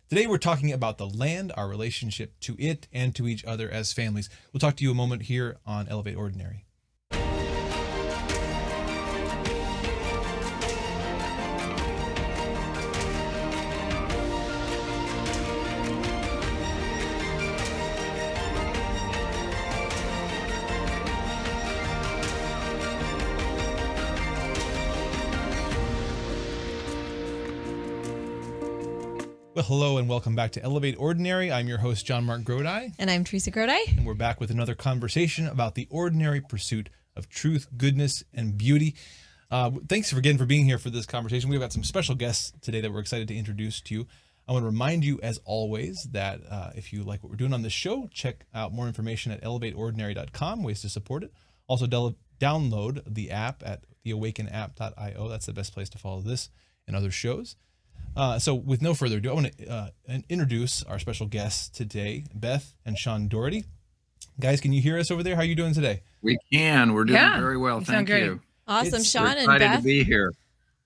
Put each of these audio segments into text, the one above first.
Today we're talking about the land, our relationship to it and to each other as families. We'll talk to you a moment here on Elevate Ordinary. Well, hello and welcome back to Elevate Ordinary. I'm your host, JonMarc Grodi. And I'm Teresa Grodi. And we're back with another conversation about the ordinary pursuit of truth, goodness, and beauty. Thanks again for being here for this conversation. We've got some special guests today that we're excited to introduce to you. I want to remind you, as always, that if you like what we're doing on this show, check out more information at elevateordinary.com, ways to support it. Also, download the app at theawakenapp.io. That's the best place to follow this and other shows. So with no further ado, I want to introduce our special guests today, Beth and Shawn Dougherty. Guys, can you hear us over there? How are you doing today? We can. We're doing very well. Thank you. Awesome. Shawn and Beth Beth to be here.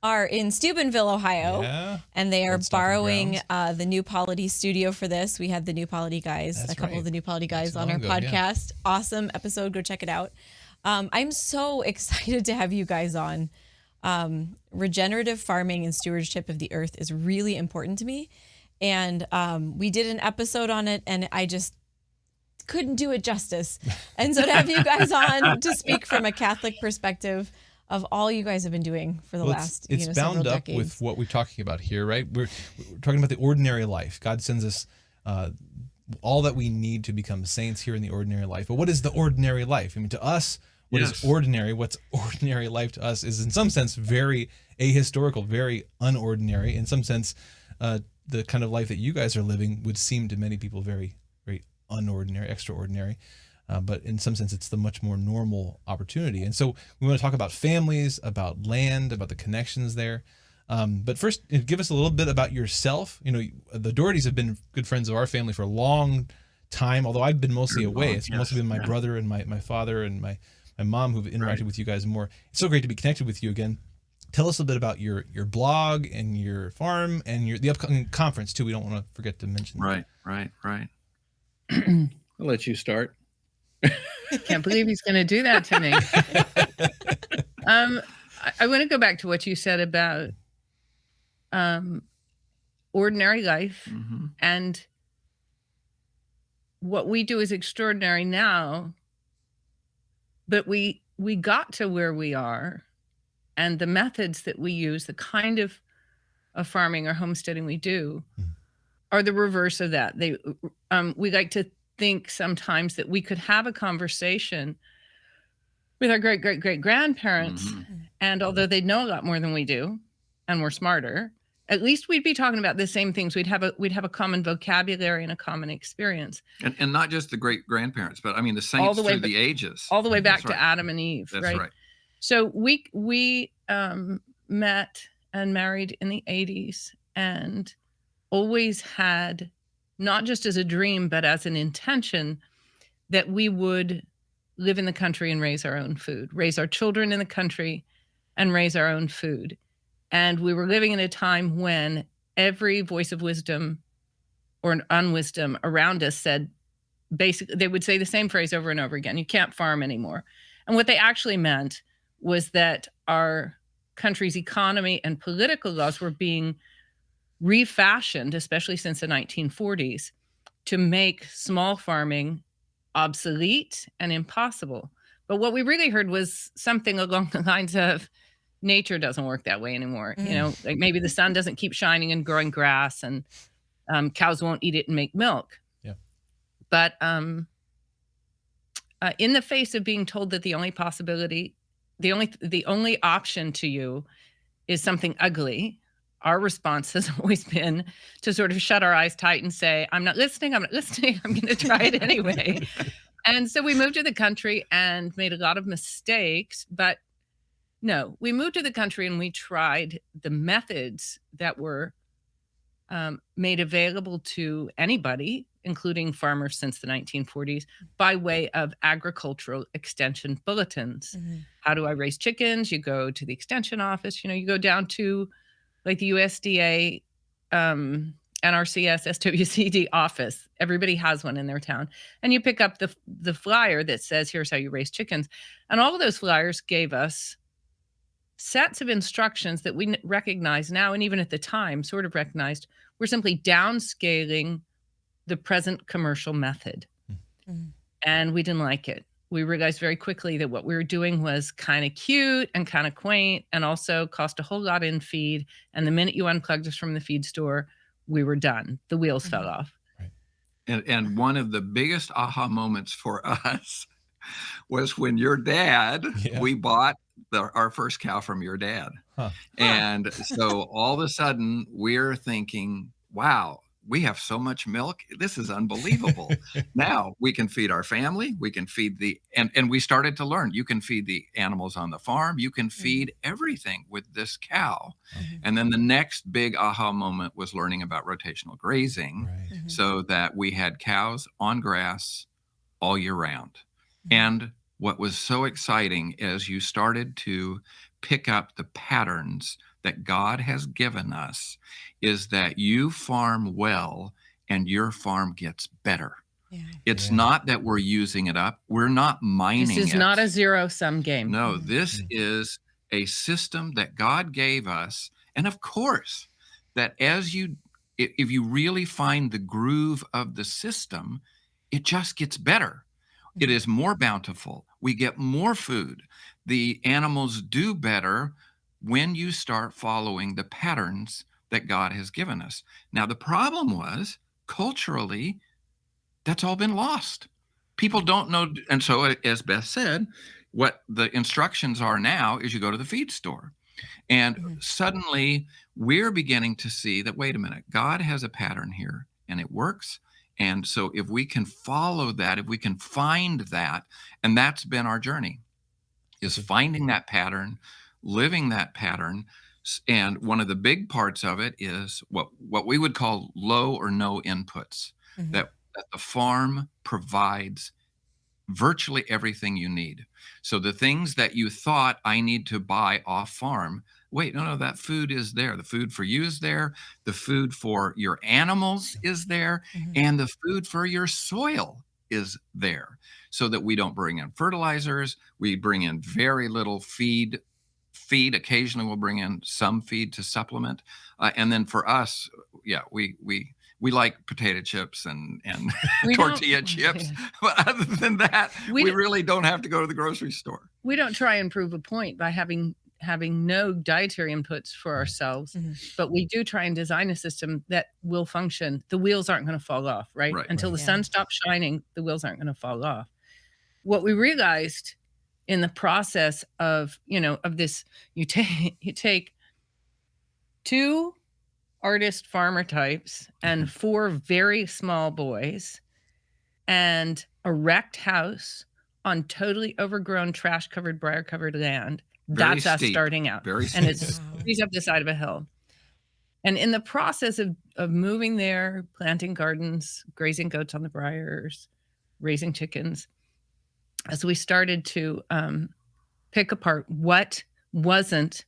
are in Steubenville, Ohio, and they are borrowing the New Polity studio for this. We had the New Polity guys, a couple of the New Polity guys on our podcast. Yeah. Awesome episode. Go check it out. I'm so excited to have you guys on. Regenerative farming and stewardship of the earth is really important to me. And we did an episode on it, and I just couldn't do it justice. And so to have you guys on to speak from a Catholic perspective of all you guys have been doing for the last it's bound up decades. with what we're talking about here, right? We're talking about the ordinary life. God sends us all that we need to become saints here in the ordinary life. But what is the ordinary life? I mean, to us, what is ordinary, what's ordinary life to us is in some sense very ahistorical, very unordinary. In some sense, the kind of life that you guys are living would seem to many people very, very unordinary, extraordinary. But in some sense, it's the much more normal opportunity. And so we want to talk about families, about land, about the connections there. But first, give us a little bit about yourself. You know, the Doughertys have been good friends of our family for a long time, although I've been mostly away. It's mostly been my brother and my father and my mom who've interacted with you guys more. It's so great to be connected with you again. Tell us a bit about your blog and your farm and the upcoming conference too. We don't want to forget to mention that. Right. I'll let you start. Can't believe he's going to do that to me. I want to go back to what you said about ordinary life, and what we do is extraordinary now, but we got to where we are, and the methods that we use, the kind of farming or homesteading we do, are the reverse of that. We like to think sometimes that we could have a conversation with our great-great-great-grandparents, and although they'd know a lot more than we do, and we're smarter, at least we'd be talking about the same things. We'd have a common vocabulary and a common experience. And not just the great-grandparents, but I mean the saints through the ages. All the way back to Adam and Eve, That's right? So we met and married in the 80s, and always had, not just as a dream, but as an intention, that we would live in the country and raise our own food, raise our children in the country and raise our own food. And we were living in a time when every voice of wisdom or an unwisdom around us said, basically, they would say the same phrase over and over again: you can't farm anymore. And what they actually meant was that our country's economy and political laws were being refashioned, especially since the 1940s, to make small farming obsolete and impossible. But what we really heard was something along the lines of, nature doesn't work that way anymore. You know, like maybe the sun doesn't keep shining and growing grass, and cows won't eat it and make milk. Yeah. But in the face of being told that the only possibility, the only option to you is something ugly, our response has always been to sort of shut our eyes tight and say, I'm not listening, I'm going to try it anyway. And so we moved to the country and made a lot of mistakes, but no, we moved to the country and we tried the methods that were made available to anybody, including farmers since the 1940s, by way of agricultural extension bulletins. How do I raise chickens? You go to the extension office, you go down to like the USDA NRCS SWCD office. Everybody has one in their town. And you pick up the flyer that says, here's how you raise chickens. And all of those flyers gave us sets of instructions that we recognize now, and even at the time sort of recognized, we're simply downscaling the present commercial method. Mm-hmm. And we didn't like it. We realized very quickly that what we were doing was kind of cute and kind of quaint and also cost a whole lot in feed. And the minute you unplugged us from the feed store, we were done. The wheels fell off. Right. And one of the biggest aha moments for us was when your dad, we bought our first cow from your dad. And so all of a sudden we're thinking, wow, we have so much milk. This is unbelievable. Now we can feed our family. We can feed and we started to learn, you can feed the animals on the farm. You can feed everything with this cow. And then the next big aha moment was learning about rotational grazing, so that we had cows on grass all year round. And what was so exciting is you started to pick up the patterns that God has given us, is that you farm well and your farm gets better. It's not that we're using it up. We're not mining it. This is not a zero-sum game. No, this is a system that God gave us. And of course, that if you really find the groove of the system, it just gets better. It is more bountiful. We get more food. The animals do better when you start following the patterns that God has given us. Now, the problem was, culturally, that's all been lost. People don't know. And so, as Beth said, what the instructions are now is you go to the feed store. And suddenly we're beginning to see that, wait a minute, God has a pattern here and it works. And so if we can follow that, if we can find that, and that's been our journey, is finding that pattern, living that pattern. And one of the big parts of it is what we would call low or no inputs, that the farm provides virtually everything you need. So the things that you thought I need to buy off farm, wait, no, that food is there. The food for you is there. The food for your animals is there. And the food for your soil is there, so that we don't bring in fertilizers. We bring in very little feed. Occasionally we'll bring in some feed to supplement. And then for us, we like potato chips and tortilla chips. But other than that, we really don't have to go to the grocery store. We don't try and prove a point by having no dietary inputs for ourselves, but we do try and design a system that will function. The wheels aren't going to fall off, right? Until the sun stops shining, the wheels aren't going to fall off. What we realized in the process of this, you take two artist farmer types and four very small boys and a wrecked house on totally overgrown, trash covered, briar covered land. That's us starting out. And it's up the side of a hill. And in the process of moving there, planting gardens, grazing goats on the briars, raising chickens, as we started to pick apart what wasn't,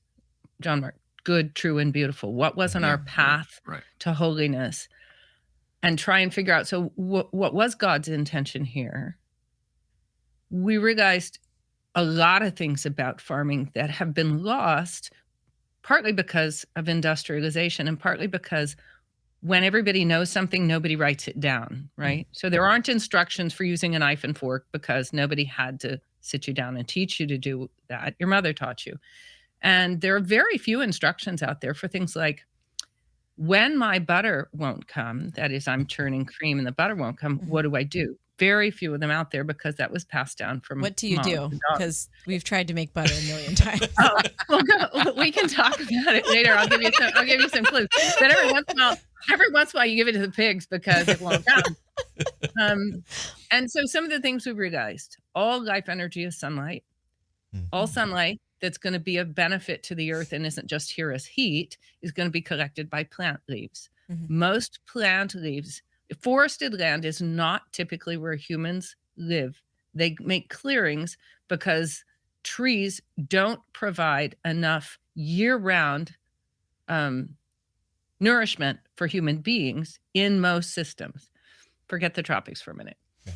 JonMarc, good, true, and beautiful, what wasn't our path to holiness, and try and figure out, so what was God's intention here? We realized a lot of things about farming that have been lost, partly because of industrialization and partly because when everybody knows something, nobody writes it down, right? So there aren't instructions for using a knife and fork because nobody had to sit you down and teach you to do that. Your mother taught you. And there are very few instructions out there for things like, when my butter won't come, that is, I'm churning cream and the butter won't come, what do I do? Very few of them out there because that was passed down from What do you do? Because we've tried to make butter a million times. We can talk about it later. I'll give you some clues. But every once in a while you give it to the pigs because it won't come. And so some of the things we realized, all life energy is sunlight. All sunlight that's going to be of benefit to the earth and isn't just here as heat is going to be collected by plant leaves. Most plant leaves, forested land is not typically where humans live. They make clearings because trees don't provide enough year-round nourishment for human beings in most systems. Forget the tropics for a minute. Okay.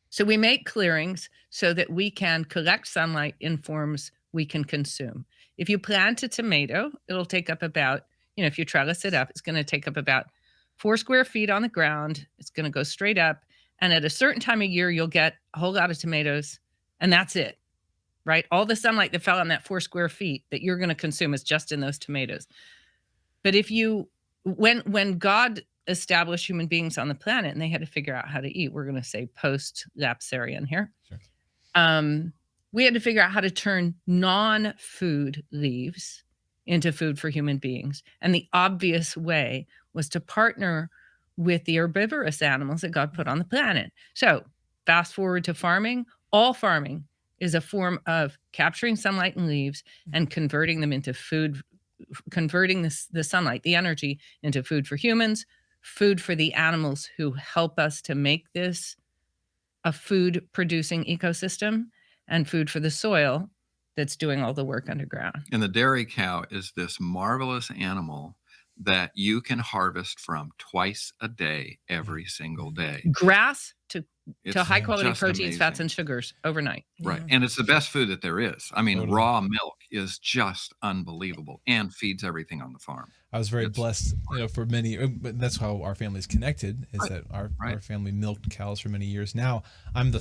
So we make clearings so that we can collect sunlight in forms we can consume. If you plant a tomato, it'll take up about, if you trellis it up, it's going to take up about 4 square feet on the ground. It's going to go straight up. And at a certain time of year, you'll get a whole lot of tomatoes, and that's it, right? All the sunlight that fell on that 4 square feet that you're going to consume is just in those tomatoes. But when God established human beings on the planet and they had to figure out how to eat, we're going to say post-lapsarian here. Sure. We had to figure out how to turn non-food leaves into food for human beings. And the obvious way was to partner with the herbivorous animals that God put on the planet. So fast forward to farming. All farming is a form of capturing sunlight and leaves and converting them into food, converting the sunlight, the energy, into food for humans, food for the animals who help us to make this a food-producing ecosystem, and food for the soil that's doing all the work underground. And the dairy cow is this marvelous animal that you can harvest from twice a day, every single day. Grass to high quality proteins, amazing. Fats, and sugars overnight. Right. And it's the best food that there is. I mean, raw milk is just unbelievable and feeds everything on the farm. I was very blessed, for many, but that's how our family's connected, is that our family milked cows for many years. Now I'm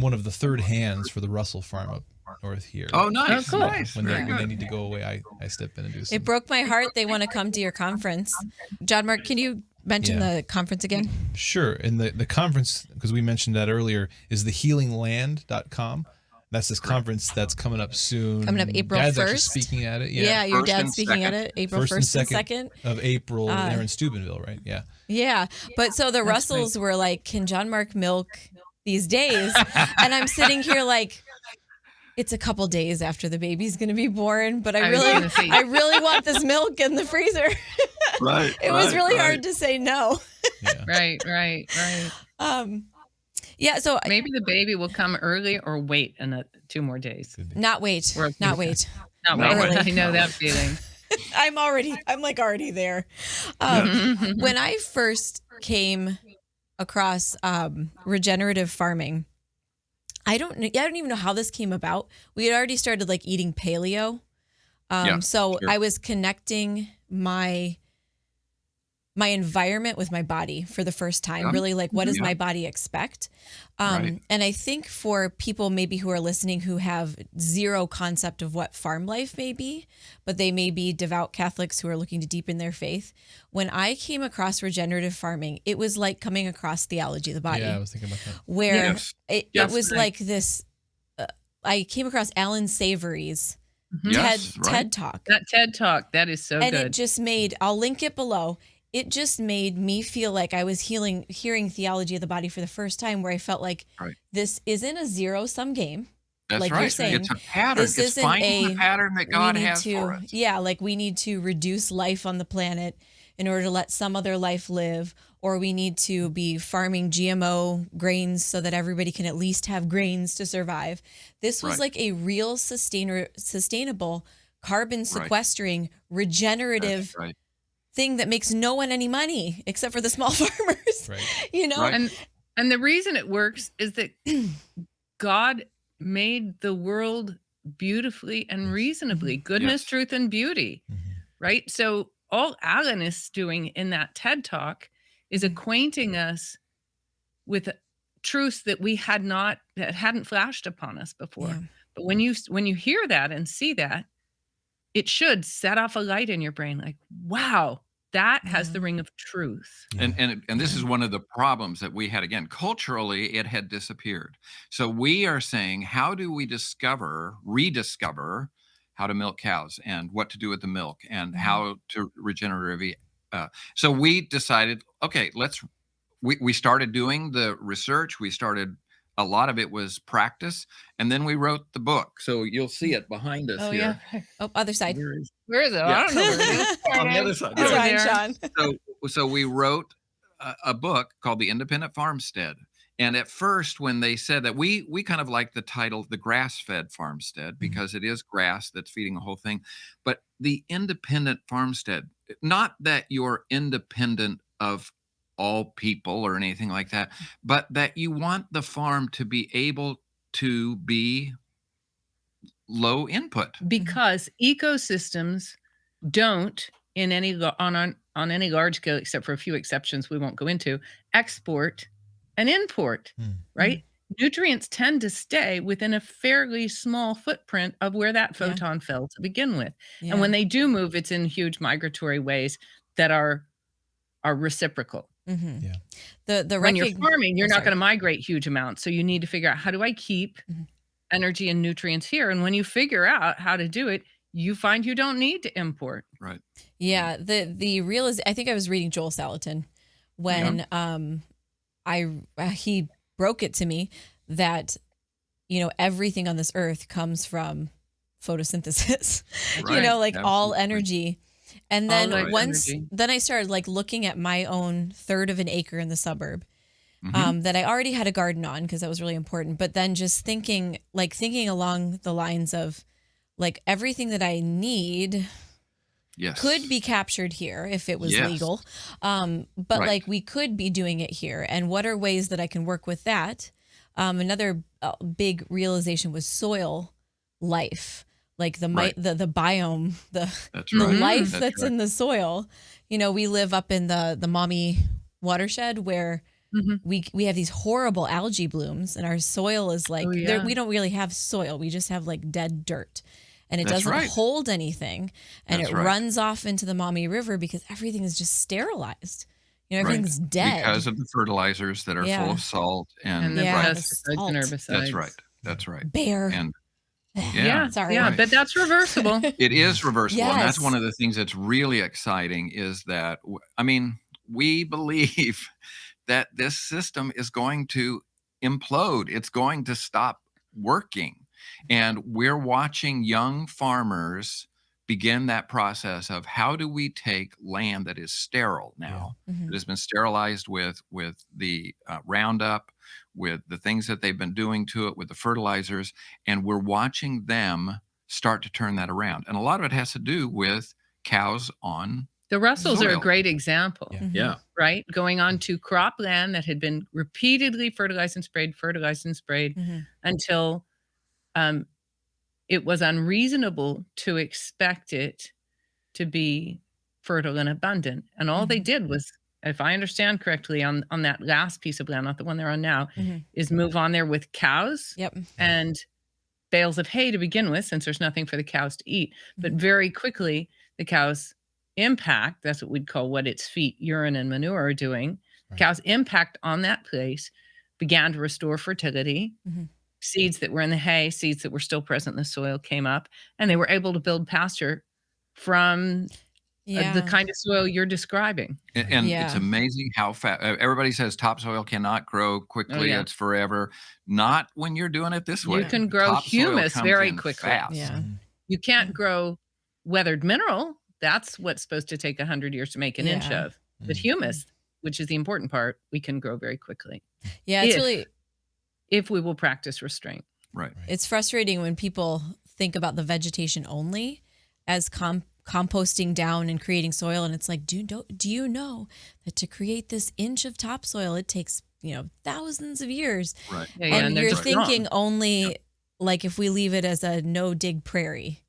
one of the third hands for the Russell farm up north here. Oh, nice. Oh, cool. Nice. When they need to go away, I step in and do something. It broke my heart. They want to come to your conference. JonMarc, can you mention the conference again? Sure. And the conference, because we mentioned that earlier, is thehealingland.com. That's this conference that's coming up soon. Coming up April 1st. Dad's actually speaking at it. Yeah, your dad's speaking at it April 1st and 2nd. Of April there in Steubenville, right? Yeah. Yeah. But so the Russells were like, can JonMarc milk these days? And I'm sitting here like, it's a couple days after the baby's going to be born, but I really want this milk in the freezer. Right. It was really hard to say no. Yeah. Right. Yeah. So maybe the baby will come early or wait 2 more days. Not wait. Not wait. I know that feeling. I'm already there. When I first came across regenerative farming, I don't even know how this came about. We had already started like eating paleo. Sure. I was connecting my environment with my body for the first time, really like, what does my body expect? And I think for people maybe who are listening who have zero concept of what farm life may be, but they may be devout Catholics who are looking to deepen their faith. When I came across regenerative farming, it was like coming across Theology of the Body. Yeah, I was thinking about that. Where it was like this, I came across Alan Savory's TED Talk. That TED Talk, that is so good. And it just made, I'll link it below. It just made me feel like I was hearing Theology of the Body for the first time, where I felt like this isn't a zero-sum game. That's like right. You're saying, it's a pattern. It's finding the pattern that God has for us. Yeah, like we need to reduce life on the planet in order to let some other life live, or we need to be farming GMO grains so that everybody can at least have grains to survive. This was like a real sustainable, carbon sequestering, regenerative thing that makes no one any money except for the small farmers. And the reason it works is that God made the world beautifully and reasonably, goodness, truth, and beauty, right? So all Alan is doing in that TED Talk is acquainting us with truths that that hadn't flashed upon us before. But when you hear that and see that, it should set off a light in your brain, like, wow, that has the ring of truth. And this is one of the problems that we had. Again, culturally, it had disappeared. So we are saying, how do we rediscover how to milk cows and what to do with the milk and how to regenerative. So we decided, okay, we started doing the research. A lot of it was practice. And then we wrote the book. So you'll see it behind us here. Yeah. Oh, other side. Where is it? I don't know where it is. On the other side. That's fine, Shawn. So we wrote a book called The Independent Farmstead. And at first, when they said that, we kind of like the title, The Grass-Fed Farmstead, because it is grass that's feeding the whole thing. But the Independent Farmstead, not that you're independent of all people or anything like that, but that you want the farm to be able to be low input. Because ecosystems don't, in any on any large scale, except for a few exceptions we won't go into, export and import, right? Nutrients tend to stay within a fairly small footprint of where that photon fell to begin with. And when they do move, it's in huge migratory ways that are reciprocal. When you're farming, you're not going to migrate huge amounts. So you need to figure out, how do I keep energy and nutrients here? And when you figure out how to do it, you find you don't need to import. Right. Yeah. The real is, I think I was reading Joel Salatin when he broke it to me that, you know, everything on this earth comes from photosynthesis, you know, like all energy. And then then I started like looking at my own third of an acre in the suburb that I already had a garden on, because that was really important. But then just thinking along the lines of like everything that I need could be captured here if it was legal. But like we could be doing it here. And what are ways that I can work with that? Another big realization was soil life, like the biome, the life that's in the soil. You know, we live up in the Maumee watershed where we have these horrible algae blooms, and our soil is like, we don't really have soil. We just have like dead dirt. And it doesn't hold anything, and it runs off into the Maumee River because everything is just sterilized. You know, everything's dead because of the fertilizers that are full of salt and the pesticides and herbicides. That's right. Bear. And but that's reversible. It is reversible, and that's one of the things that's really exciting. Is that, I mean, we believe that this system is going to implode. It's going to stop working. And we're watching young farmers begin that process of, how do we take land that is sterile now, that has been sterilized with the Roundup, with the things that they've been doing to it, with the fertilizers, and we're watching them start to turn that around. And a lot of it has to do with cows on the Russells soil. Are a great example. Right? Going on to cropland that had been repeatedly fertilized and sprayed until it was unreasonable to expect it to be fertile and abundant. And all they did was, if I understand correctly, on that last piece of land, not the one they're on now, is move on there with cows and bales of hay to begin with, since there's nothing for the cows to eat. But very quickly, the cows' impact, that's what we'd call what its feet, urine, and manure are doing, cows' impact on that place began to restore fertility. Seeds that were in the hay, seeds that were still present in the soil came up, and they were able to build pasture from the kind of soil you're describing. And it's amazing how fast. Everybody says topsoil cannot grow quickly. It's forever. Not when you're doing it this way. You can grow humus very quickly. Fast. You can't grow weathered mineral. That's what's supposed to take 100 years to make an inch of. But humus, which is the important part, we can grow very quickly. Yeah, it's really... if we will practice restraint. Right. It's frustrating when people think about the vegetation only as composting down and creating soil. And it's like, do you know that to create this inch of topsoil, it takes, thousands of years. Right. And you're thinking only like if we leave it as a no dig prairie.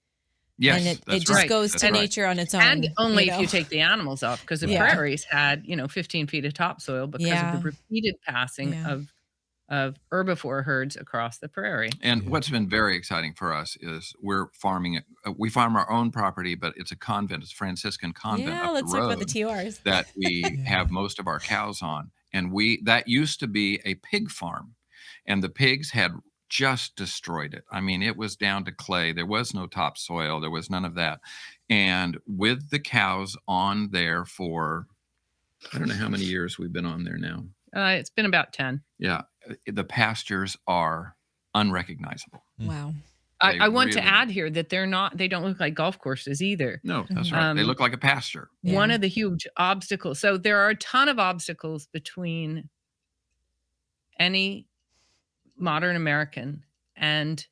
Yes, and it just goes to nature on its own. And only if you take the animals off, because the prairies had, 15 feet of topsoil because of the repeated passing of herbivore herds across the prairie. And what's been very exciting for us is we're farming it. We farm our own property, but it's a convent. It's a Franciscan convent up let's the road talk about the TORs. that we have most of our cows on. And that used to be a pig farm, and the pigs had just destroyed it. I mean, it was down to clay. There was no topsoil. There was none of that. And with the cows on there for, I don't know how many years we've been on there now. It's been about 10. Yeah. The pastures are unrecognizable. Wow. I want to add here that they don't look like golf courses either. No, that's right. They look like a pasture. One of the huge obstacles. So there are a ton of obstacles between any modern American and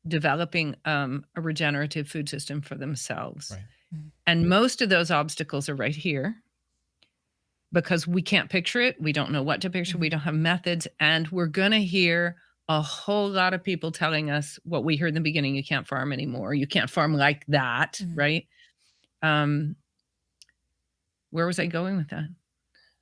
developing a regenerative food system for themselves. Right. And most of those obstacles are right here because we can't picture it. We don't know what to picture. We don't have methods. And we're going to hear a whole lot of people telling us what we heard in the beginning: you can't farm anymore. You can't farm like that, right? Where was I going with that?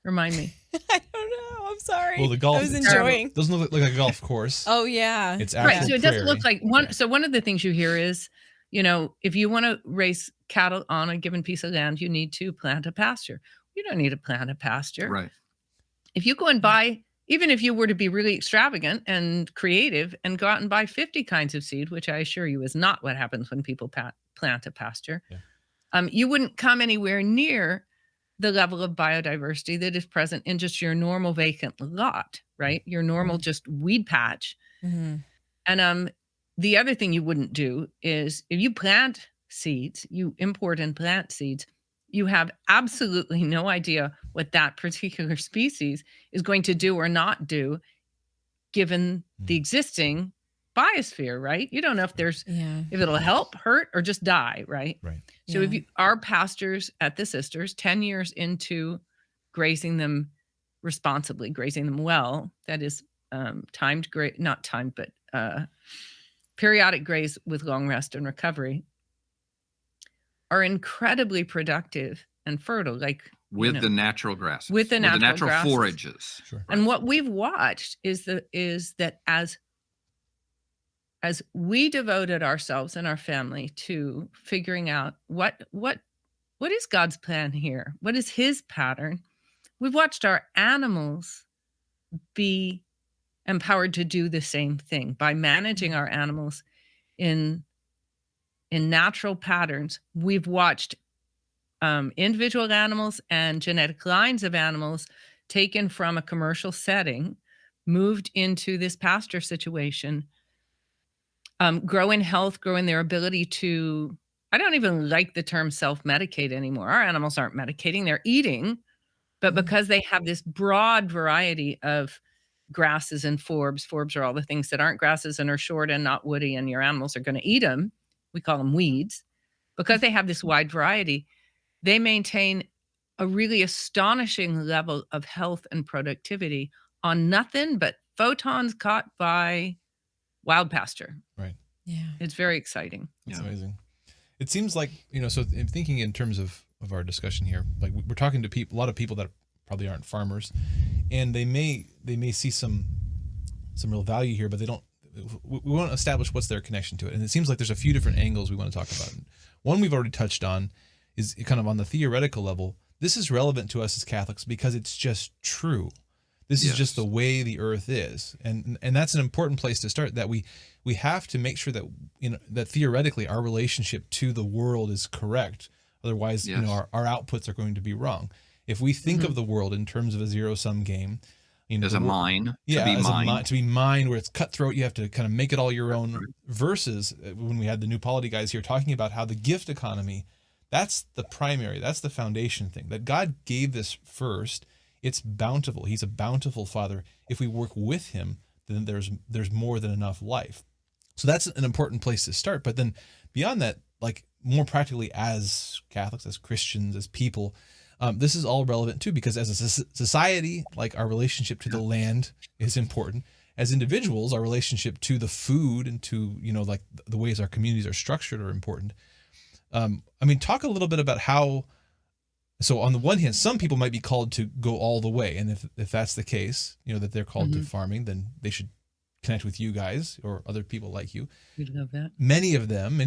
Remind me. I don't know. I'm sorry. Well, the golf I was enjoying. Doesn't look like a golf course. Oh yeah. It's right. So it doesn't prairie. look like one. So one of the things you hear is, if you want to raise cattle on a given piece of land, you need to plant a pasture. You don't need to plant a pasture. Right. If you go and buy, even if you were to be really extravagant and creative and go out and buy 50 kinds of seed, which I assure you is not what happens when people plant a pasture, you wouldn't come anywhere near the level of biodiversity that is present in just your normal vacant lot, right? Your normal just weed patch. And the other thing you wouldn't do is if you plant seeds, you import and plant seeds, you have absolutely no idea what that particular species is going to do or not do given the existing biosphere, right? You don't know if there's if it'll help, hurt, or just die, right? Right. So if our pastors at the Sisters, 10 years into grazing them responsibly, grazing them well, that is timed graze, not timed, but periodic graze with long rest and recovery, are incredibly productive and fertile, like with the natural grasses, with the natural grasses. Forages. Sure. And what we've watched is that as we devoted ourselves and our family to figuring out what is God's plan here, what is His pattern, we've watched our animals be empowered to do the same thing by managing our animals in natural patterns. We've watched individual animals and genetic lines of animals taken from a commercial setting, moved into this pasture situation, grow in health, grow in their ability to, I don't even like the term self-medicate anymore. Our animals aren't medicating, they're eating, but because they have this broad variety of grasses and forbs are all the things that aren't grasses and are short and not woody, and your animals are going to eat them. We call them weeds. Because they have this wide variety, they maintain a really astonishing level of health and productivity on nothing but photons caught by wild pasture. Right. Yeah. It's very exciting. It's amazing. It seems like, so in thinking in terms of our discussion here, like we're talking to people, a lot of people that probably aren't farmers, and they may see some real value here, but they don't. We want to establish what's their connection to it. And it seems like there's a few different angles we want to talk about. One we've already touched on is kind of on the theoretical level. This is relevant to us as Catholics because it's just true. This is just the way the earth is. And that's an important place to start, that we have to make sure that, that theoretically our relationship to the world is correct. Otherwise, our outputs are going to be wrong. If we think of the world in terms of a zero-sum game, as a mine, to be mined, where it's cutthroat, you have to kind of make it all your own. Right. Versus when we had the new polity guys here talking about how the gift economy, that's the primary, that's the foundation thing, that God gave this first. It's bountiful. He's a bountiful Father. If we work with Him, then there's more than enough life. So that's an important place to start. But then beyond that, like more practically as Catholics, as Christians, as people, this is all relevant too, because as a society, like our relationship to the land is important. As individuals, our relationship to the food and to, like the ways our communities are structured are important. Talk a little bit about how, so on the one hand, some people might be called to go all the way. And if that's the case, that they're called to farming, then they should connect with you guys or other people like you. We'd love that. Many of them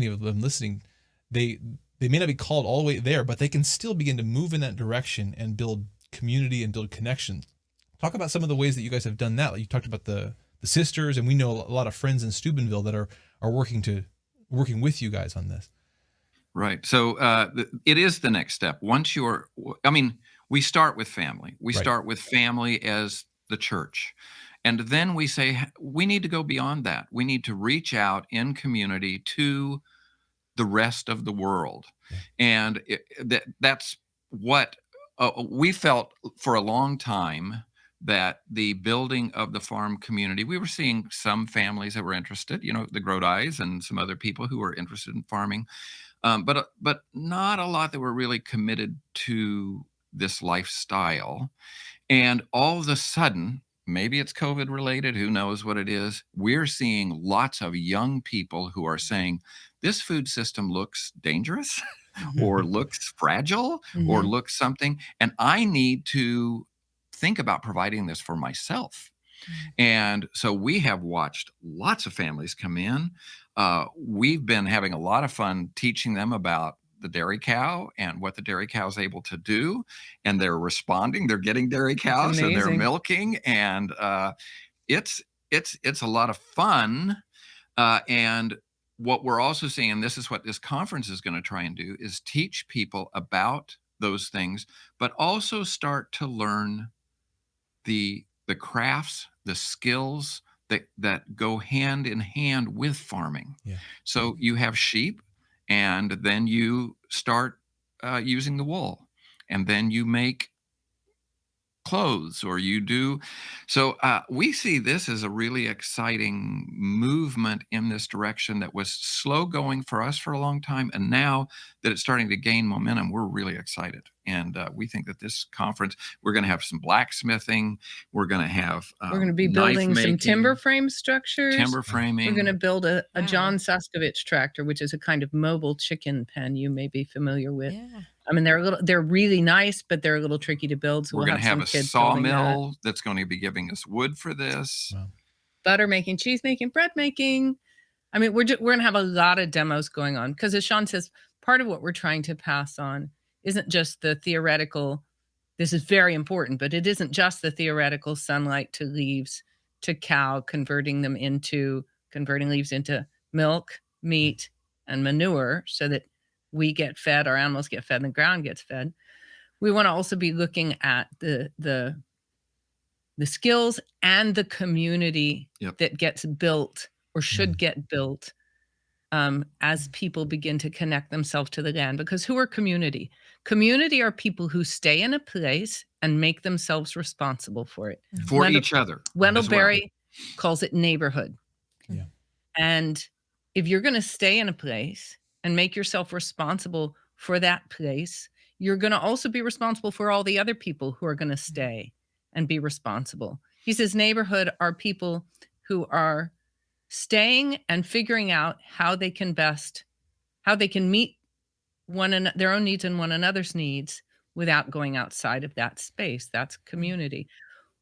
listening, they may not be called all the way there, but they can still begin to move in that direction and build community and build connections. Talk about some of the ways that you guys have done that. Like you talked about the sisters, and we know a lot of friends in Steubenville that are working with you guys on this. Right. So it is the next step. Once we start with family. We start with family as the church. And then we say, we need to go beyond that. We need to reach out in community to the rest of the world. And that's what we felt for a long time, that the building of the farm community, we were seeing some families that were interested, the Grodis and some other people who were interested in farming. but not a lot that were really committed to this lifestyle. And all of a sudden, maybe it's COVID related, who knows what it is, we're seeing lots of young people who are saying, this food system looks dangerous or looks fragile or looks something, and I need to think about providing this for myself. And so we have watched lots of families come in. We've been having a lot of fun teaching them about the dairy cow and what the dairy cow is able to do. And they're responding. They're getting dairy cows and they're milking. And it's a lot of fun. And what we're also seeing, and this is what this conference is going to try and do, is teach people about those things, but also start to learn the crafts, the skills that go hand in hand with farming. Yeah. So you have sheep, and then you start using the wool, and then you make clothes, or you do. So we see this as a really exciting movement in this direction that was slow going for us for a long time. And now that it's starting to gain momentum, we're really excited. And we think that this conference, we're going to have some blacksmithing. We're going to have we're going to be building some timber frame structures. Timber framing. We're going to build a John Soskovich tractor, which is a kind of mobile chicken pen you may be familiar with. Yeah. I mean, they're really nice, but they're a little tricky to build. So we're going to have a sawmill that's going to be giving us wood for this. Wow. Butter making, cheese making, bread making. I mean, we're going to have a lot of demos going on, because as Shawn says, part of what we're trying to pass on isn't just the theoretical. This is very important, but it isn't just the theoretical sunlight to leaves to cow, converting leaves into milk, meat, and manure, so that we get fed, our animals get fed, and the ground gets fed. We want to also be looking at the skills and the community that gets built or should get built as people begin to connect themselves to the land. Because who are community? Community are people who stay in a place and make themselves responsible for it. For each other. Wendell Berry calls it neighborhood. Yeah. And if you're going to stay in a place and make yourself responsible for that place, you're going to also be responsible for all the other people who are going to stay and be responsible. He says neighborhood are people who are staying and figuring out how they can meet their own needs and one another's needs without going outside of that space. That's community.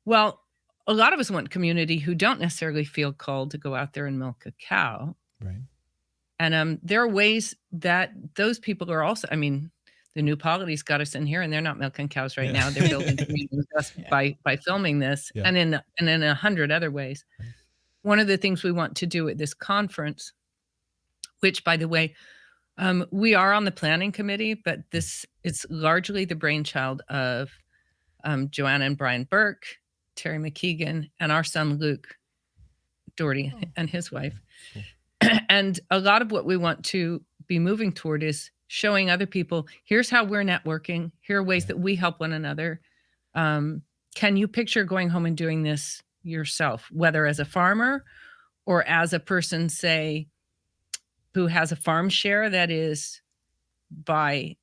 Well, a lot of us want community who don't necessarily feel called to go out there and milk a cow. Right. And there are ways that those people are also, I mean, the New Polity's got us in here, and they're not milking cows right now. They're building communities just by filming this, and in 100 other ways. Right. One of the things we want to do at this conference, which, by the way, we are on the planning committee, but this is largely the brainchild of Joanna and Brian Burke, Terry McKeegan, and our son Luke Dougherty and his wife. Cool. And a lot of what we want to be moving toward is showing other people, here's how we're networking. Here are ways that we help one another. Can you picture going home and doing this yourself, whether as a farmer or as a person, say, who has a farm share, that is by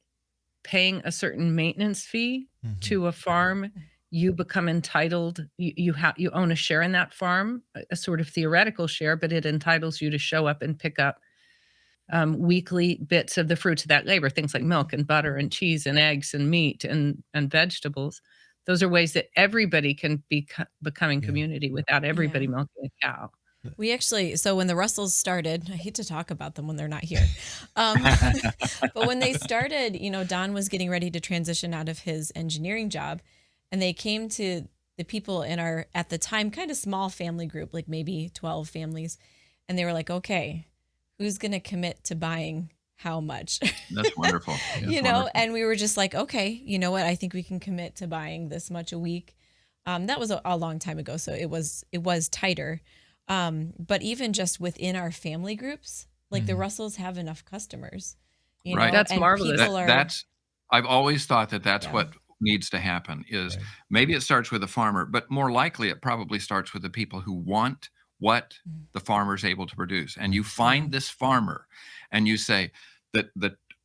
paying a certain maintenance fee to a farm, you become entitled, you own a share in that farm, a sort of theoretical share, but it entitles you to show up and pick up weekly bits of the fruits of that labor, things like milk and butter and cheese and eggs and meat and vegetables. Those are ways that everybody can be becoming community without everybody milking a cow. We actually, so when the Russells started, I hate to talk about them when they're not here, but when they started, Don was getting ready to transition out of his engineering job, and they came to the people in our, at the time, kind of small family group, like maybe 12 families, and they were like, okay, who's going to commit to buying how much? That's wonderful. Wonderful. And we were just like, okay, you know what? I think we can commit to buying this much a week. That was a long time ago, so it was tighter. But even just within our family groups, like the Russells have enough customers. Right. That's marvelous. I've always thought that's what needs to happen is maybe it starts with a farmer, but more likely it probably starts with the people who want what the farmer's able to produce. And you find this farmer and you say that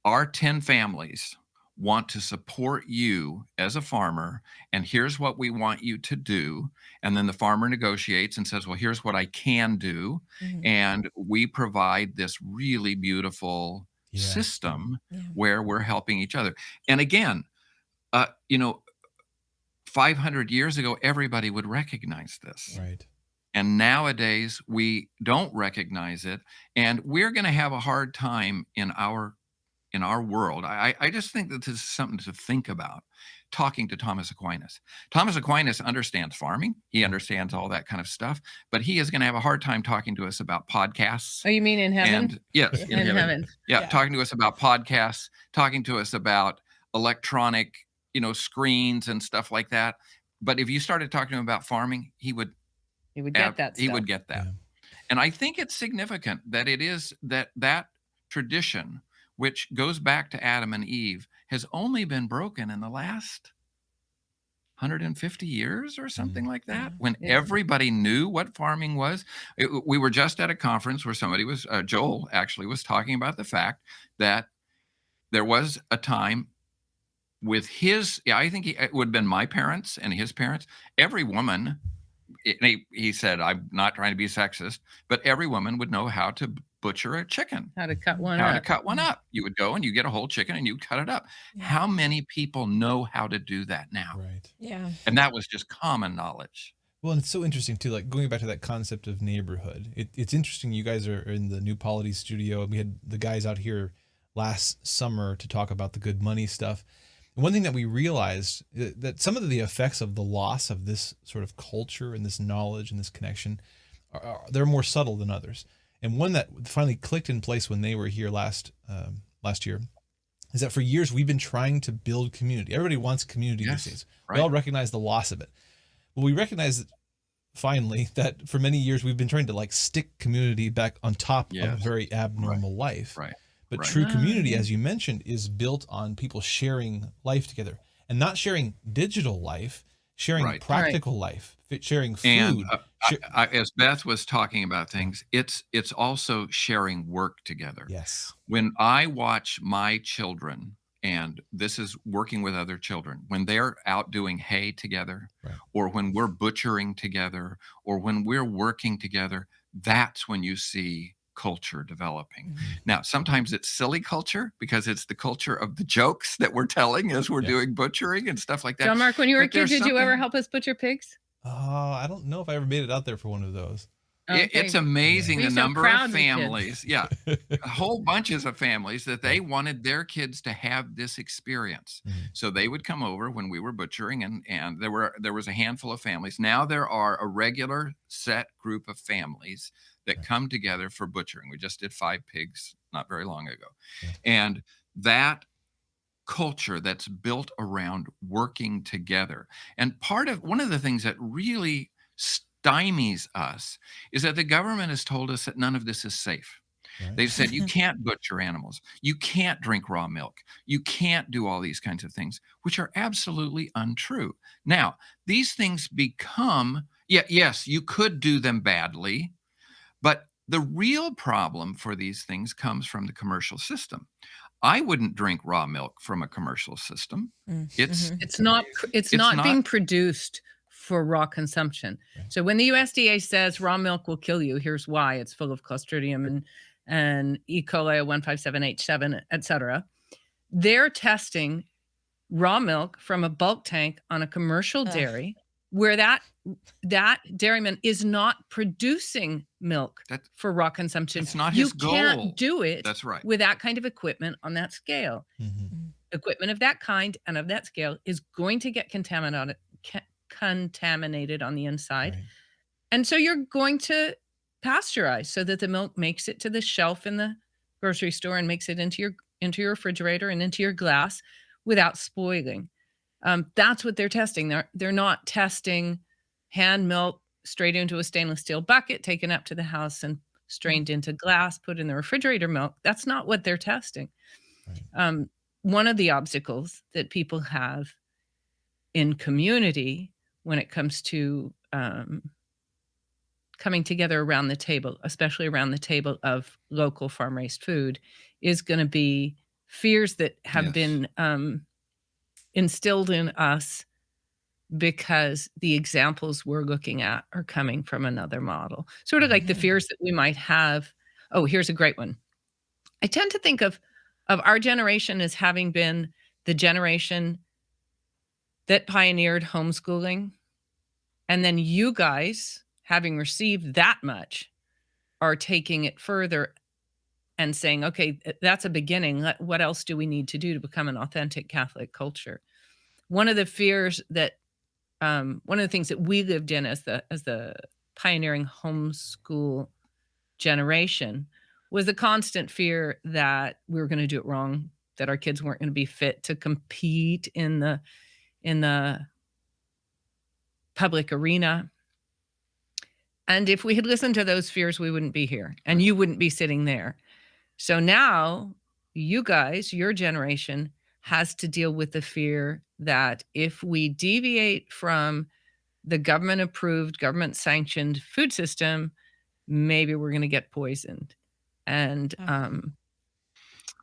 our 10 families want to support you as a farmer, and here's what we want you to do. And then the farmer negotiates and says, well, here's what I can do. And we provide this really beautiful system where we're helping each other. And again, 500 years ago, everybody would recognize this. Right. And nowadays we don't recognize it. And we're going to have a hard time in our world. I just think that this is something to think about, talking to Thomas Aquinas. Thomas Aquinas understands farming. He understands all that kind of stuff, but he is going to have a hard time talking to us about podcasts. Oh, you mean in heaven? And yes, in heaven. Yeah, talking to us about podcasts, talking to us about electronic, screens and stuff like that. But if you started talking to him about farming, he would get that. He would get that. Yeah. And I think it's significant that it is that tradition, which goes back to Adam and Eve, has only been broken in the last 150 years or something like that, when everybody knew what farming was. We were just at a conference where somebody was, Joel actually was talking about the fact that there was a time with I think it would have been my parents and his parents, every woman, he said, I'm not trying to be sexist, but every woman would know how to butcher a chicken, how to cut one up. You would go and you get a whole chicken and you cut it up. How many people know how to do that now? Right. Yeah. And that was just common knowledge. Well, and it's so interesting too, like going back to that concept of neighborhood. It's interesting. You guys are in the New Polity studio. We had the guys out here last summer to talk about the good money stuff. And one thing that we realized that some of the effects of the loss of this sort of culture and this knowledge and this connection they're more subtle than others. And one that finally clicked in place when they were here last year is that for years we've been trying to build community. Everybody wants community these days. Right. We all recognize the loss of it. Well, we recognize finally that for many years we've been trying to like stick community back on top of a very abnormal life. Right. But true community, as you mentioned, is built on people sharing life together, and not sharing digital life, sharing practical life, sharing food. And as Beth was talking about things, it's also sharing work together. Yes. When I watch my children, and this is working with other children, when they're out doing hay together, or when we're butchering together, or when we're working together, that's when you see culture developing. Now, sometimes it's silly culture because it's the culture of the jokes that we're telling as we're doing butchering and stuff like that. JonMarc, when you were a kid, did you ever help us butcher pigs? I don't know if I ever made it out there for one of those. Okay. It's amazing the number of families, whole bunches of families that they wanted their kids to have this experience. So they would come over when we were butchering, and there was a handful of families. Now there are a regular set group of families that come together for butchering. We just did 5 pigs not very long ago. And that culture that's built around working together. And one of the things that really stymies us is that the government has told us that none of this is safe. They've said you can't butcher animals, you can't drink raw milk, you can't do all these kinds of things, which are absolutely untrue. Now, these things become, yes, you could do them badly, but the real problem for these things comes from the commercial system. I wouldn't drink raw milk from a commercial system. It's not being produced for raw consumption. So when the USDA says raw milk will kill you, here's why: it's full of Clostridium and E. coli 157H7, et cetera. They're testing raw milk from a bulk tank on a commercial dairy where that dairyman is not producing milk for raw consumption. It's not his goal. You can't do it That's right. with that kind of equipment on that scale. Equipment of that kind and of that scale is going to get contaminated on the inside. And so you're going to pasteurize so that the milk makes it to the shelf in the grocery store and makes it into your refrigerator and into your glass without spoiling. That's what they're testing. They're not testing hand milk straight into a stainless steel bucket, taken up to the house and strained into glass, put in the refrigerator milk. That's not what they're testing. One of the obstacles that people have in community when it comes to coming together around the table, especially around the table of local farm-raised food, is going to be fears that have been instilled in us because the examples we're looking at are coming from another model. Sort of like the fears that we might have. Oh, here's a great one. I tend to think of our generation as having been the generation that pioneered homeschooling. And then you guys, having received that much, are taking it further and saying, okay, that's a beginning. What else do we need to do to become an authentic Catholic culture? One of the fears that, one of the things that we lived in as the pioneering homeschool generation was the constant fear that we were going to do it wrong, that our kids weren't going to be fit to compete in the public arena. And if we had listened to those fears, we wouldn't be here and you wouldn't be sitting there. So now you guys, your generation, has to deal with the fear that if we deviate from the government-approved, government-sanctioned food system, maybe we're going to get poisoned. And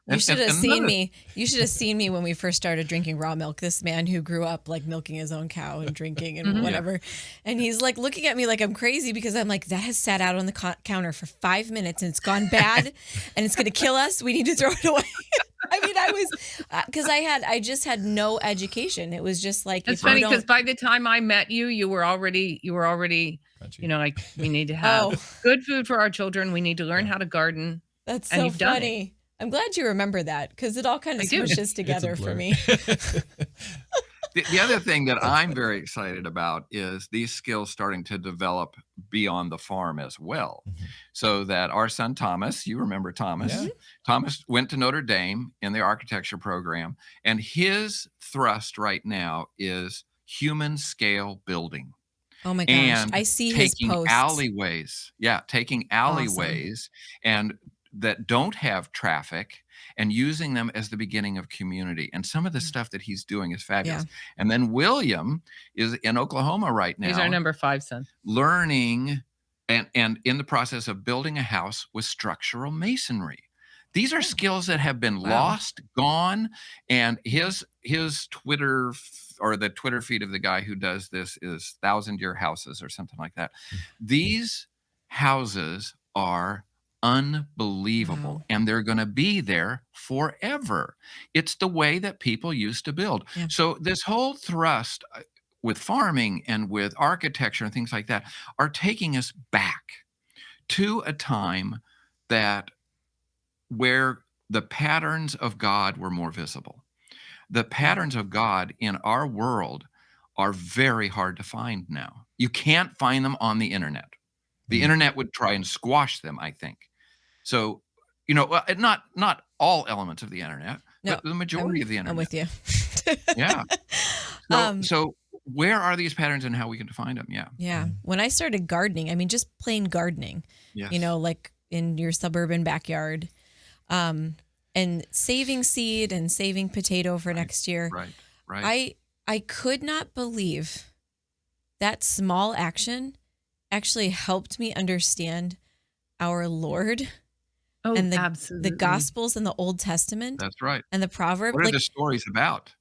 you should have seen me. You should have seen me when we first started drinking raw milk. This man who grew up like milking his own cow and drinking and whatever. And he's like looking at me like I'm crazy because I'm like, that has sat out on the counter for 5 minutes and it's gone bad and it's going to kill us. We need to throw it away. I mean, I was, because I just had no education. It was just like, it's funny because by the time I met you, you were already, you know, like we need to have good food for our children. We need to learn how to garden. That's so funny. I'm glad you remember that because it all kind of smushes together for me. The other thing that I'm very excited about is these skills starting to develop beyond the farm as well. So that our son Thomas, you remember Thomas, Thomas went to Notre Dame in the architecture program, and his thrust right now is human scale building. Oh my gosh, and I see his posts. Taking alleyways and that don't have traffic and using them as the beginning of community. And some of the stuff that he's doing is fabulous. Yeah. And then William is in Oklahoma right now. He's our number 5 son. Learning and in the process of building a house with structural masonry. These are skills that have been lost, gone. And his Twitter or the Twitter feed of the guy who does this is 1,000-year houses or something like that. These houses are unbelievable. Wow. And they're going to be there forever. It's the way that people used to build. Yeah. So this whole thrust with farming and with architecture and things like that are taking us back to a time where the patterns of God were more visible. The patterns of God in our world are very hard to find now. You can't find them on the internet. The internet would try and squash them, I think. So, you know, not all elements of the internet, but the majority of the internet. I'm with you. Yeah. So where are these patterns and how we can define them? Yeah. Yeah. When I started gardening, I mean, just plain gardening, you know, like in your suburban backyard, and saving seed and saving potato for next year. Right. I could not believe that small action actually helped me understand our Lord. And the Gospels and the Old Testament. That's right. And the Proverbs. What are the stories about?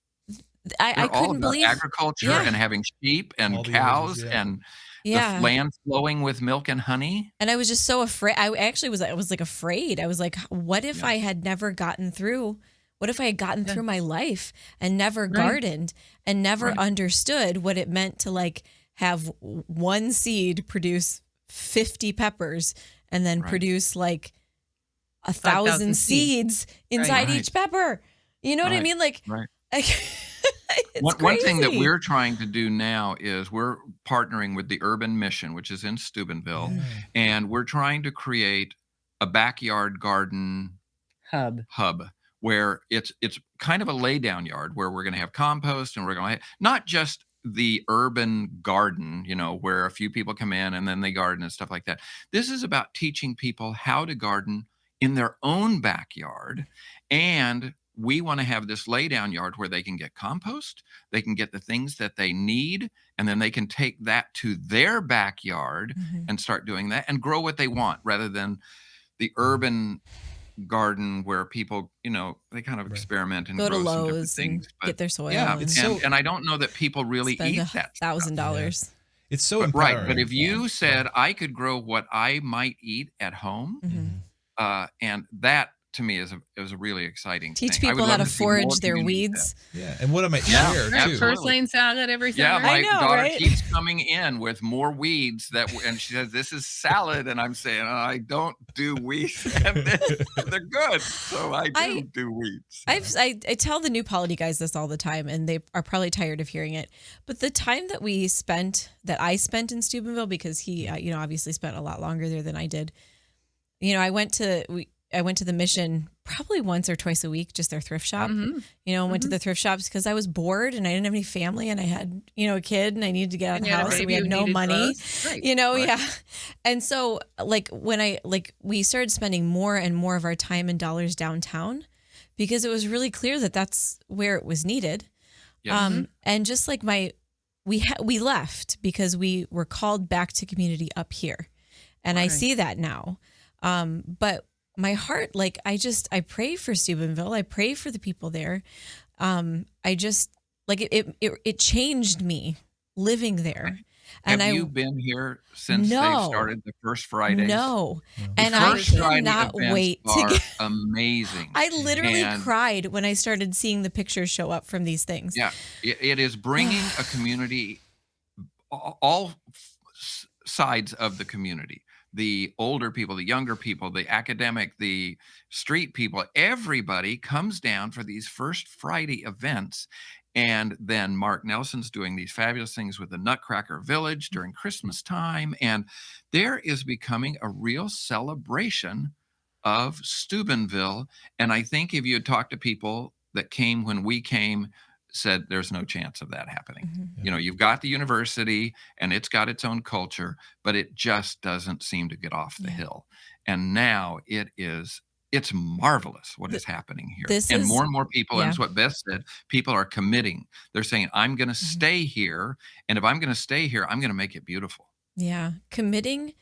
I couldn't believe agriculture and having sheep and cows and the land flowing with milk and honey. And I was just so afraid. I was like afraid. I was like, what if I had never gotten through? What if I had gotten through my life and never gardened and never understood what it meant to like have one seed produce 50 peppers and then produce like 1,000 seeds inside each pepper. You know what I mean? Like, one thing that we're trying to do now is we're partnering with the Urban Mission, which is in Steubenville, and we're trying to create a backyard garden hub where it's kind of a lay down yard where we're going to have compost and we're going to have not just the urban garden, you know, where a few people come in and then they garden and stuff like that. This is about teaching people how to garden in their own backyard. And we want to have this lay down yard where they can get compost, they can get the things that they need, and then they can take that to their backyard and start doing that and grow what they want rather than the urban garden where people, they kind of experiment and go to grow some different Lowe's things, and get their soil. Yeah, and and I don't know that people really spend eat that stuff. $1,000. It's so But, empowering. right, but if you said I could grow what I might eat at home, and that to me is a really exciting Teach thing. people how to forage their weeds. Yeah, and what I might share too. First lane salad every summer. Yeah, my daughter right? keeps coming in with more weeds and she says, "This is salad," and I'm saying, "I don't do weeds," and they're good, so I do weeds. I tell the new polity guys this all the time, and they are probably tired of hearing it. But the time that I spent in Steubenville, because he, obviously spent a lot longer there than I did. I went to the Mission probably once or twice a week, just their thrift shop. Went to the thrift shops because I was bored and I didn't have any family and I had, a kid and I needed to get out of the house and we had no money, right. Yeah. And so when we started spending more and more of our time and dollars downtown because it was really clear that that's where it was needed. Yes. And just like we left because we were called back to community up here. And I see that now. But my heart, I pray for Steubenville. I pray for the people there. I just it changed me living there. And have you been here since they started the first Fridays? No. And I cannot wait to get amazing. I literally cried when I started seeing the pictures show up from these things. Yeah, it is bringing a community, all sides of the community. The older people, the younger people, the academic, the street people, everybody comes down for these First Friday events. And then Mark Nelson's doing these fabulous things with the Nutcracker Village during Christmas time. And there is becoming a real celebration of Steubenville. And I think if you had talked to people that came when we came, said there's no chance of that happening. You've got the university and it's got its own culture, but it just doesn't seem to get off the hill. And now it's marvelous what is happening here. And more people, and it's what Beth said, people are committing. They're saying, I'm going to stay here. And if I'm going to stay here, I'm going to make it beautiful. Yeah. Committing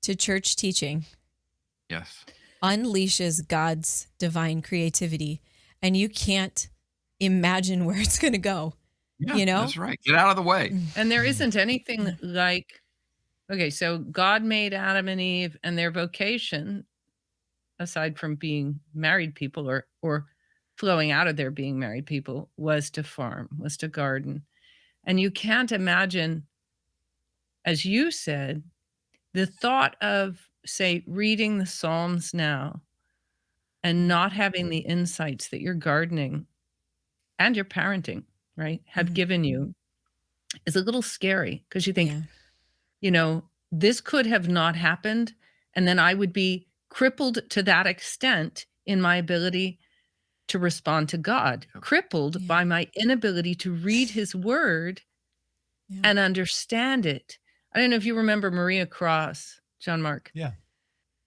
to church teaching. Yes. Unleashes God's divine creativity. And you can't imagine where it's going to go. Yeah, that's right. Get out of the way. And there isn't anything like, okay, so God made Adam and Eve, and their vocation, aside from being married people or flowing out of their being married people, was to farm, was to garden. And you can't imagine, as you said, the thought of, say, reading the Psalms now and not having the insights that your gardening and your parenting, right, have given you is a little scary because you think, this could have not happened. And then I would be crippled to that extent in my ability to respond to God, crippled by my inability to read his word and understand it. I don't know if you remember Maria Cross, JonMarc. Yeah.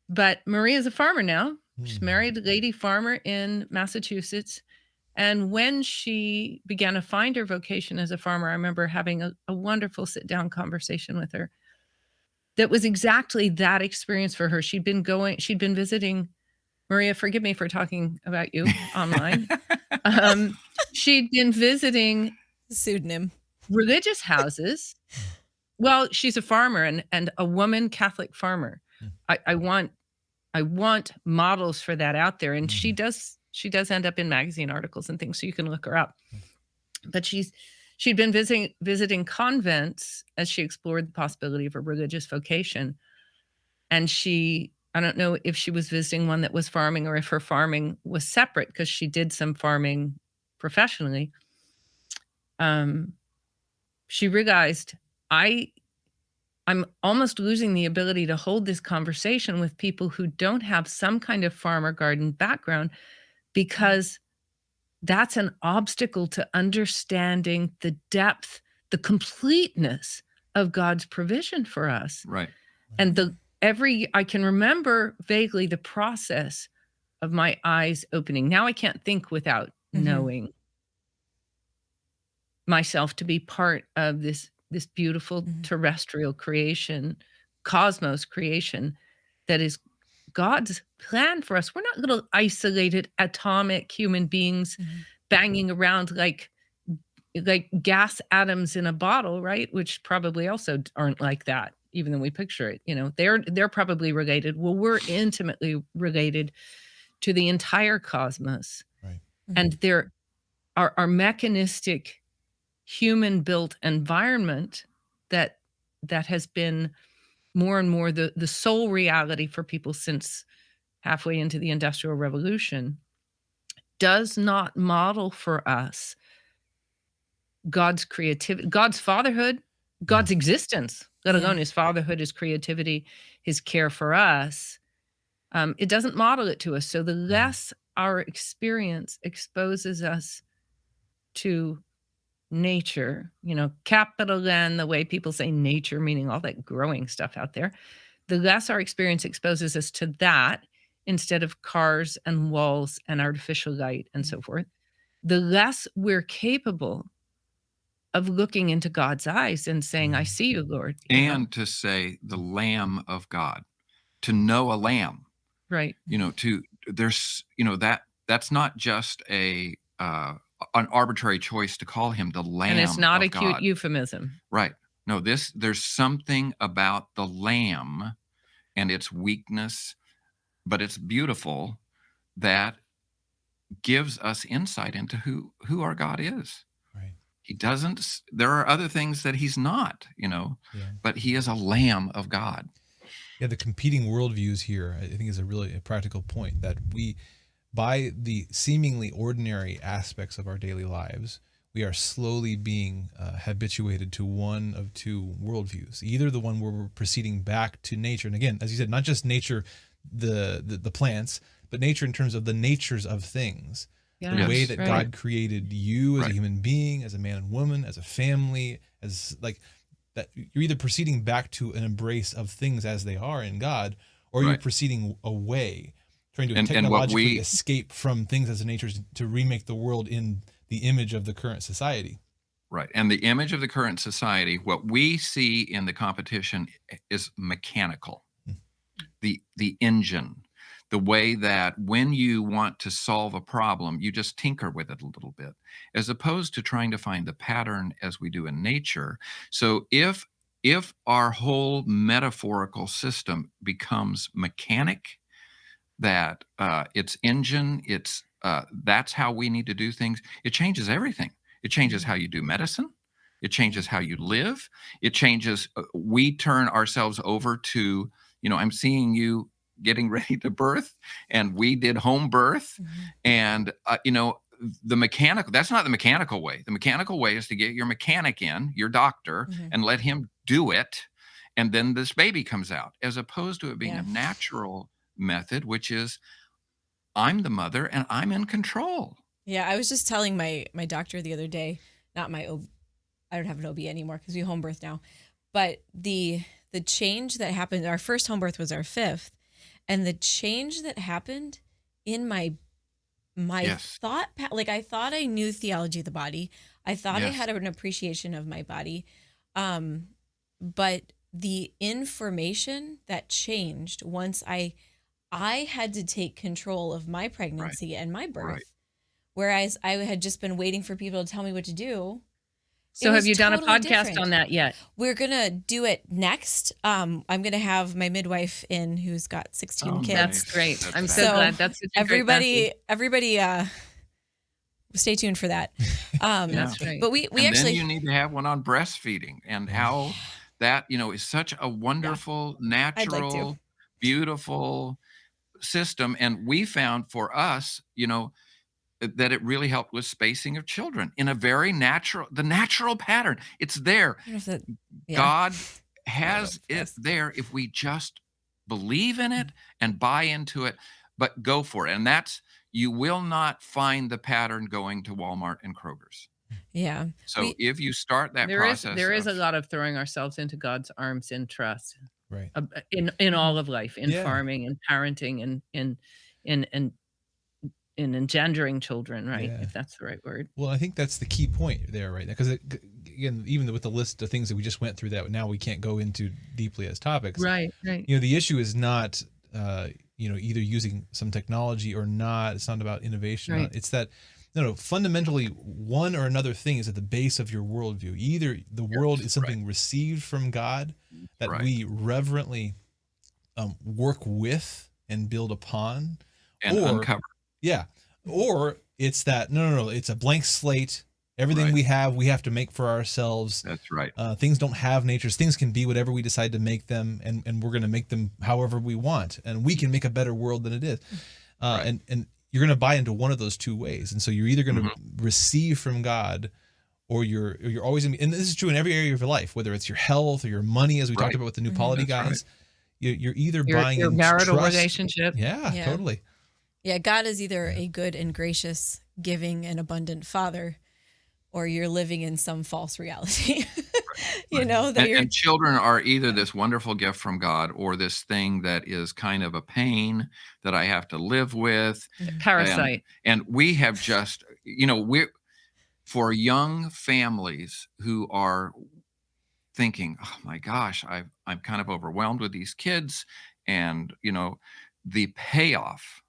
But Maria's a farmer now. She's a married lady farmer in Massachusetts. And when she began to find her vocation as a farmer, I remember having a wonderful sit-down conversation with her. That was exactly that experience for her. She'd been visiting, Maria, forgive me for talking about you online. She'd been visiting pseudonym religious houses. Well, she's a farmer and a woman Catholic farmer. I want models for that out there. And she does end up in magazine articles and things, so you can look her up. But she'd been visiting convents as she explored the possibility of a religious vocation. And I don't know if she was visiting one that was farming or if her farming was separate, because she did some farming professionally. She realized, I'm almost losing the ability to hold this conversation with people who don't have some kind of farm or garden background, because that's an obstacle to understanding the depth, the completeness of God's provision for us. Right. And I can remember vaguely the process of my eyes opening. Now I can't think without knowing myself to be part of this beautiful terrestrial creation, cosmos creation that is God's plan for us. We're not little isolated atomic human beings banging around like gas atoms in a bottle, right? Which probably also aren't like that, even though we picture it. They're probably related. Well, we're intimately related to the entire cosmos. Right. And there are mechanistic human-built environment that has been more and more the sole reality for people since halfway into the Industrial Revolution, does not model for us God's creativity, God's fatherhood, God's existence, let alone his fatherhood, his creativity, his care for us. It doesn't model it to us. So the less our experience exposes us to nature, capital N, the way people say nature, meaning all that growing stuff out there, the less our experience exposes us to that instead of cars and walls and artificial light and so forth, the less we're capable of looking into God's eyes and saying, I see you, Lord. And to say the Lamb of God, to know a lamb. Right. That's not just an arbitrary choice to call him the Lamb of God. And it's not a cute euphemism. Right. No, there's something about the lamb and its weakness, but it's beautiful, that gives us insight into who our God is. Right. There are other things that he's not, but he is a Lamb of God. Yeah, the competing worldviews here, I think, is a practical point, that we, by the seemingly ordinary aspects of our daily lives, we are slowly being habituated to one of two worldviews. Either the one where we're proceeding back to nature, and again, as you said, not just nature, the plants, but nature in terms of the natures of things. The way that God created you as a human being, as a man and woman, as a family, as that, you're either proceeding back to an embrace of things as they are in God, or you're proceeding away, trying to technologically escape from things as a nature to remake the world in the image of the current society. Right. And the image of the current society, what we see in the competition is mechanical. The engine, the way that when you want to solve a problem, you just tinker with it a little bit, as opposed to trying to find the pattern as we do in nature. So if our whole metaphorical system becomes mechanic, that its engine, that's how we need to do things, it changes everything. It changes how you do medicine. It changes how you live. It changes, we turn ourselves over to, I'm seeing you getting ready to birth, and we did home birth. And, the mechanical, that's not the mechanical way. The mechanical way is to get your mechanic in, your doctor, and let him do it. And then this baby comes out, as opposed to it being a natural method, which is, I'm the mother and I'm in control. Yeah, I was just telling my doctor the other day, not my OB, I don't have an OB anymore because we home birth now, but the change that happened, our first home birth was our 5th, and the change that happened in my thought, I thought I knew theology of the body. I thought I had an appreciation of my body. But the information that changed once I had to take control of my pregnancy and my birth, whereas I had just been waiting for people to tell me what to do. So have you done a podcast on that yet? We're going to do it next. I'm going to have my midwife in, who's got 16 kids. That's great. I'm so glad. That's such a everybody stay tuned for that. That's right. But we and actually, then you need to have one on breastfeeding, and how that, is such a wonderful, natural, beautiful system. And we found for us, that it really helped with spacing of children in a very natural pattern. It's there. God has it there if we just believe in it and buy into it, but go for it. And you will not find the pattern going to Walmart and Kroger's. Yeah. So if you start that process, there is a lot of throwing ourselves into God's arms in trust, right? In all of life, in farming and parenting and in engendering children, right? If that's the right word. Well, I think that's the key point there, right? Because again, even with the list of things that we just went through that now we can't go into deeply as topics. Right. The issue is not, either using some technology or not. It's not about innovation. Right. It's that, fundamentally one or another thing is at the base of your worldview. Either the world is something received from God that we reverently work with and build upon, and uncover. Yeah. Or it's that, no, it's a blank slate. Everything we have to make for ourselves. That's right. Things don't have natures. Things can be whatever we decide to make them, and we're going to make them however we want, and we can make a better world than it is. And you're going to buy into one of those two ways, and so you're either going to receive from God, or you're always going to be. And this is true in every area of your life, whether it's your health or your money, as we talked about with the new polity guys. You're either buying your marital trust, relationship. Yeah, totally. Yeah, God is either a good and gracious, giving and abundant Father, or you're living in some false reality. And children are either this wonderful gift from God or this thing that is kind of a pain that I have to live with. Parasite. And we have just, for young families who are thinking, oh my gosh, I'm kind of overwhelmed with these kids. And, the payoff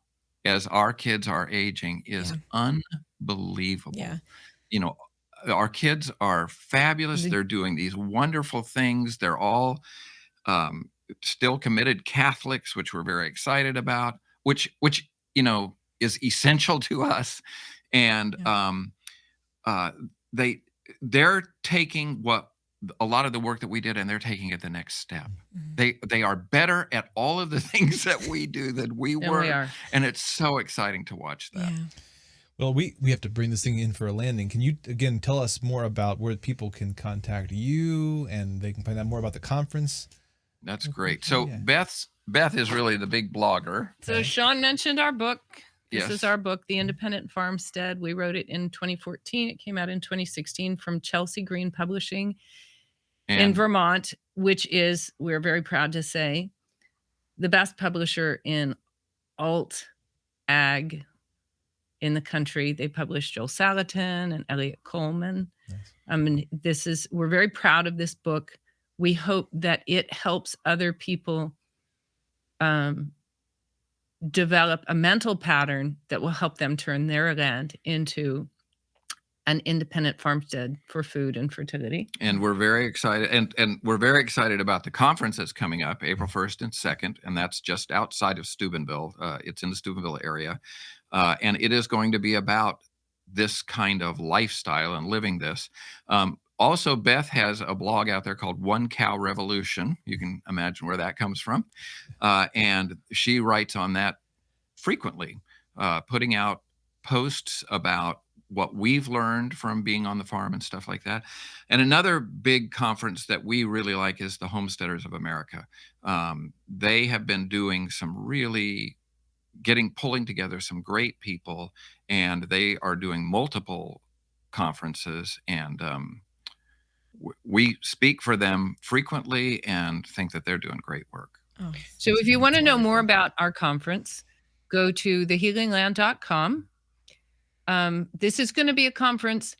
as our kids are aging is unbelievable. Yeah. Our kids are fabulous. They're doing these wonderful things. They're all still committed Catholics, which we're very excited about, which is essential to us. And they're taking a lot of the work that we did, and they're taking it the next step. They are better at all of the things that we do than we were. And it's so exciting to watch that. Yeah. Well, we have to bring this thing in for a landing. Can you, again, tell us more about where people can contact you and they can find out more about the conference? That's great. So Beth is really the big blogger. So Shawn mentioned our book. This is our book, The Independent Farmstead. We wrote it in 2014. It came out in 2016 from Chelsea Green Publishing in Vermont, which is, we're very proud to say, the best publisher in alt ag in the country. They published Joel Salatin and Elliot Coleman. Nice. We're very proud of this book. We hope that it helps other people develop a mental pattern that will help them turn their land into an independent farmstead for food and fertility. And we're very excited. And we're very excited about the conference that's coming up April 1st and 2nd. And that's just outside of Steubenville. It's in the Steubenville area. And it is going to be about this kind of lifestyle and living this. Also, Beth has a blog out there called One Cow Revolution. You can imagine where that comes from. And she writes on that frequently, putting out posts about what we've learned from being on the farm and stuff like that. And another big conference that we really like is the Homesteaders of America. They have been doing pulling together some great people, and they are doing multiple conferences, and we speak for them frequently and think that they're doing great work. So if you want to know more about our conference, go to thehealingland.com. This is going to be a conference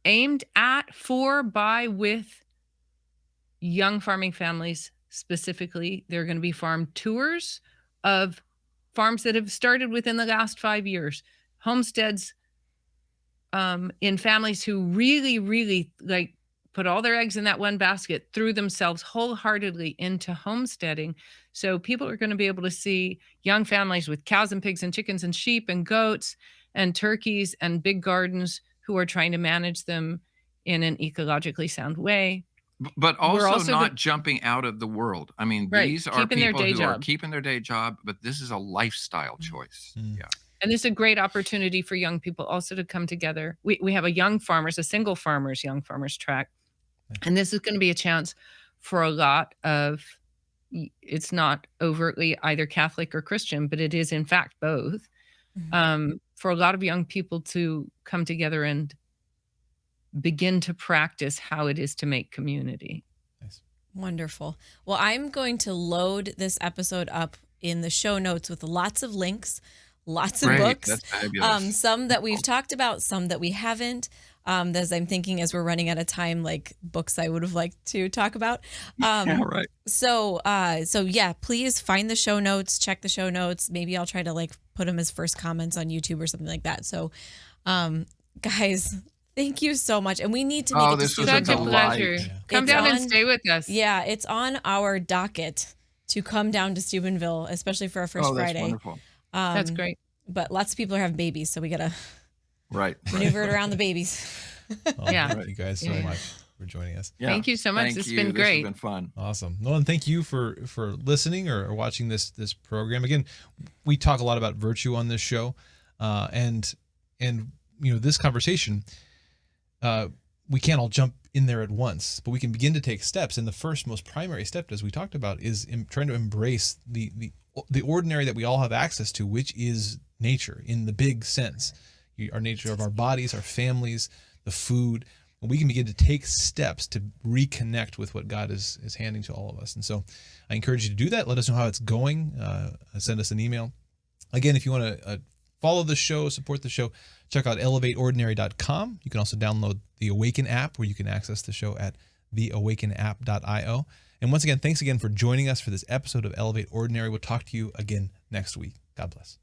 aimed at, with young farming families specifically. There are going to be farm tours of farms that have started within the last 5 years, homesteads in families who really, really put all their eggs in that one basket, threw themselves wholeheartedly into homesteading. So people are going to be able to see young families with cows and pigs and chickens and sheep and goats and turkeys and big gardens who are trying to manage them in an ecologically sound way. But also not jumping out of the world. I mean, these are people who are keeping their day job, but this is a lifestyle choice. Yeah. And this is a great opportunity for young people also to come together. We have a single farmers, young farmers track. And this is going to be a chance for a lot of, it's not overtly either Catholic or Christian, but it is in fact both, for a lot of young people to come together and begin to practice how it is to make community. Nice. Wonderful. Well, I'm going to load this episode up in the show notes with lots of links, lots of books, That's fabulous. some that we've talked about, some that we haven't. as I'm thinking as we're running out of time, like books I would have liked to talk about. Right. So yeah, please find the show notes, check the show notes. Maybe I'll try to like put them as first comments on YouTube or something like that. So, guys, thank you so much. And we need to make it to such a pleasure. Yeah. Come down and stay with us. Yeah, it's on our docket to come down to Steubenville, especially for our first Friday. That's wonderful. That's great. But lots of people are having babies, so we got to maneuver it around the babies. Thank you guys so much for joining us. Yeah. Thank you so much. It's been great. This has been fun. Awesome. Nolan, thank you for listening or watching this program. Again, we talk a lot about virtue on this show, and this conversation, we can't all jump in there at once, but we can begin to take steps. And the first most primary step, as we talked about, is trying to embrace the ordinary that we all have access to, which is nature in the big sense. Our nature of our bodies, our families, the food. And we can begin to take steps to reconnect with what God is handing to all of us. And so I encourage you to do that. Let us know how it's going. Send us an email. Again, if you want to follow the show, support the show, check out elevateordinary.com. You can also download the Awaken app, where you can access the show at theawakenapp.io. And once again, thanks again for joining us for this episode of Elevate Ordinary. We'll talk to you again next week. God bless.